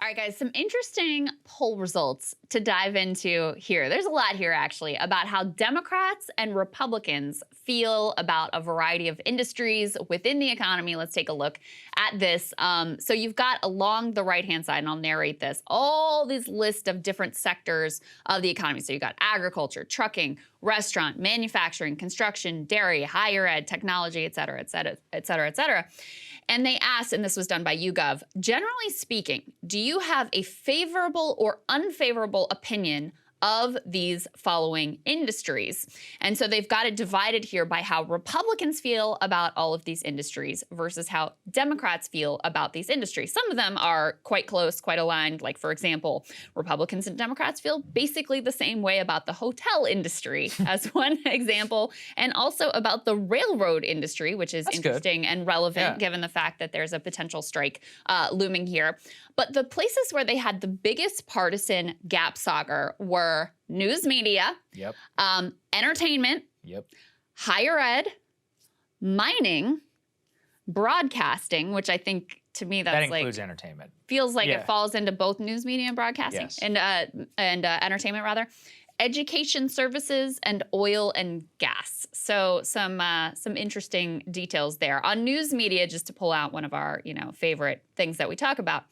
All right, guys, some interesting poll results to dive into here. There's a lot here, actually, about how Democrats and Republicans feel about a variety of industries within the economy. Let's take a look at this. So you've got along the right-hand side, and I'll narrate this, all this list of different sectors of the economy. So you've got agriculture, trucking, restaurant, manufacturing, construction, dairy, higher ed, technology, et cetera, et cetera, et cetera, et cetera. And they asked, and this was done by YouGov, generally speaking, do you have a favorable or unfavorable opinion of these following industries? And so they've got it divided here by how Republicans feel about all of these industries versus how Democrats feel about these industries. Some of them are quite close, quite aligned. Like, for example, Republicans and Democrats feel basically the same way about the hotel industry as one example, and also about the railroad industry, which is interesting and relevant given the fact that there's a potential strike looming here. But the places where they had the biggest partisan gap, Saagar, were news media, entertainment, higher ed, mining, broadcasting, which I think to me that includes entertainment. Feels like it falls into both news media and broadcasting and entertainment rather. Education services and oil and gas. So some interesting details there. On news media, just to pull out one of our favorite things that we talk about,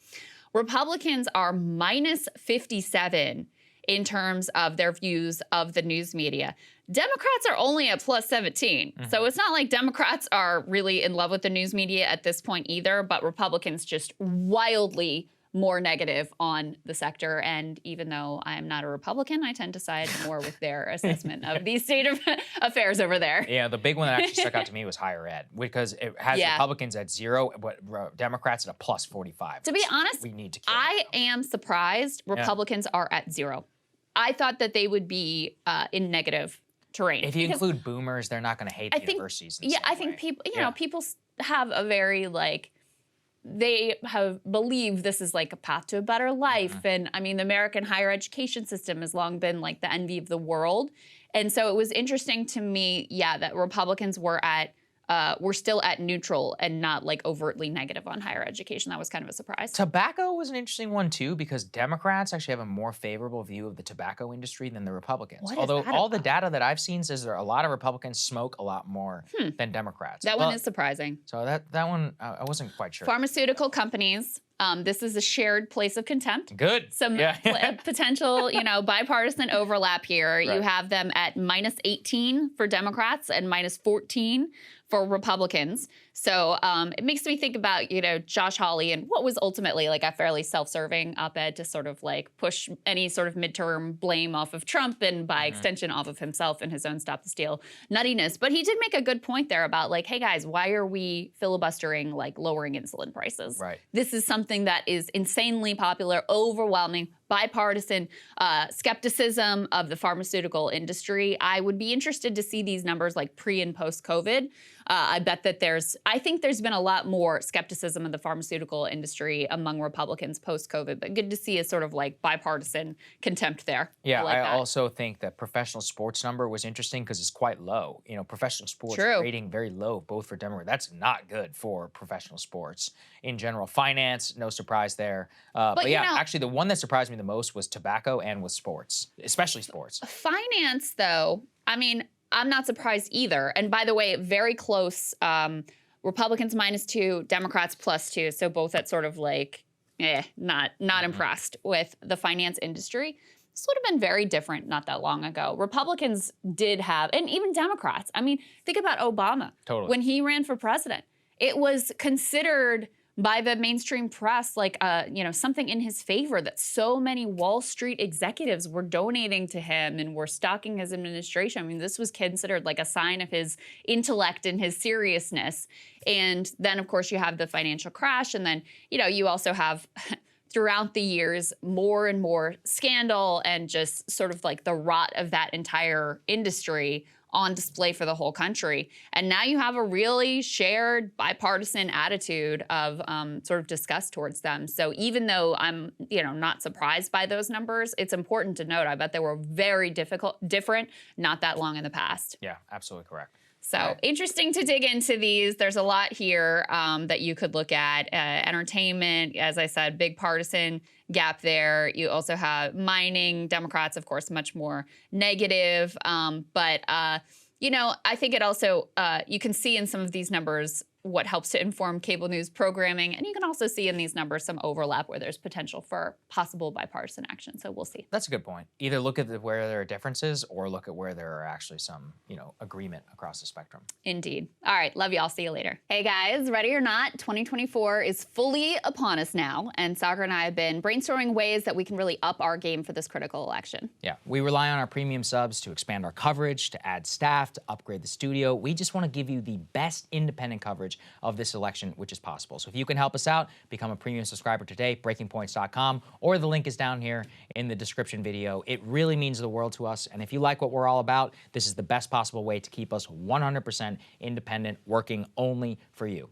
Republicans are minus 57 in terms of their views of the news media. Democrats are only at plus 17. So it's not like Democrats are really in love with the news media at this point either, but Republicans just wildly more negative on the sector. And even though I am not a Republican, I tend to side more with their assessment of the state of affairs over there. Yeah, the big one that actually stuck out to me was higher ed, because it has Republicans at 0, but Democrats at a plus 45. To be honest, we need to I am surprised Republicans are at 0. I thought that they would be in negative terrain. If you include boomers, they're not going to hate the universities. I think people, people have a very they have believed this is like a path to a better life. And I mean, the American higher education system has long been like the envy of the world. And so it was interesting to me, that Republicans were still at neutral and not like overtly negative on higher education. That was kind of a surprise. Tobacco was an interesting one too, because Democrats actually have a more favorable view of the tobacco industry than the Republicans. Although all the data that I've seen says there are a lot of Republicans smoke a lot more than Democrats. That one is surprising. So that one, I wasn't quite sure. Pharmaceutical companies. This is a shared place of contempt. Good. Some potential, bipartisan overlap here. Right. You have them at minus 18 for Democrats and minus 14 for Republicans. So it makes me think about, Josh Hawley and what was ultimately like a fairly self-serving op-ed to sort of like push any sort of midterm blame off of Trump and by extension off of himself and his own Stop the Steal nuttiness. But he did make a good point there about like, hey guys, why are we filibustering like lowering insulin prices? Right. This is something that is insanely popular, overwhelming, bipartisan skepticism of the pharmaceutical industry. I would be interested to see these numbers like pre and post COVID. I bet that I think there's been a lot more skepticism of the pharmaceutical industry among Republicans post-COVID, but good to see a sort of like bipartisan contempt there. Yeah, I also think that professional sports number was interesting because it's quite low. Professional sports rating very low, both for Democrats. That's not good for professional sports in general. Finance, no surprise there. But actually the one that surprised me the most was tobacco and with sports, especially sports. Finance, though, I mean, I'm not surprised either. And by the way, very close. Republicans -2, Democrats +2. So both at sort of like, not impressed with the finance industry. This would have been very different not that long ago. Republicans did have, and even Democrats. I mean, think about Obama. Totally. When he ran for president, it was considered by the mainstream press like something in his favor that so many Wall Street executives were donating to him and were stocking his administration. I mean, this was considered like a sign of his intellect and his seriousness. And then, of course, you have the financial crash. And then, you also have throughout the years more and more scandal and just sort of like the rot of that entire industry on display for the whole country. And now you have a really shared bipartisan attitude of sort of disgust towards them. So even though I'm, not surprised by those numbers, it's important to note, I bet they were very different not that long in the past. Yeah, absolutely correct. So interesting to dig into these. There's a lot here that you could look at. Entertainment, as I said, big partisan gap there. You also have mining. Democrats, of course, much more negative. You know, I think it also, you can see in some of these numbers what helps to inform cable news programming. And you can also see in these numbers some overlap where there's potential for possible bipartisan action. So we'll see. That's a good point. Either look at where there are differences or look at where there are actually some, you know, agreement across the spectrum. Indeed. All right. Love y'all. See you later. Hey guys, ready or not, 2024 is fully upon us now. And Saagar and I have been brainstorming ways that we can really up our game for this critical election. Yeah. We rely on our premium subs to expand our coverage, to add staff, to upgrade the studio. We just want to give you the best independent coverage of this election, which is possible. So if you can help us out, become a premium subscriber today, breakingpoints.com, or the link is down here in the description video. It really means the world to us. And if you like what we're all about, this is the best possible way to keep us 100% independent, working only for you.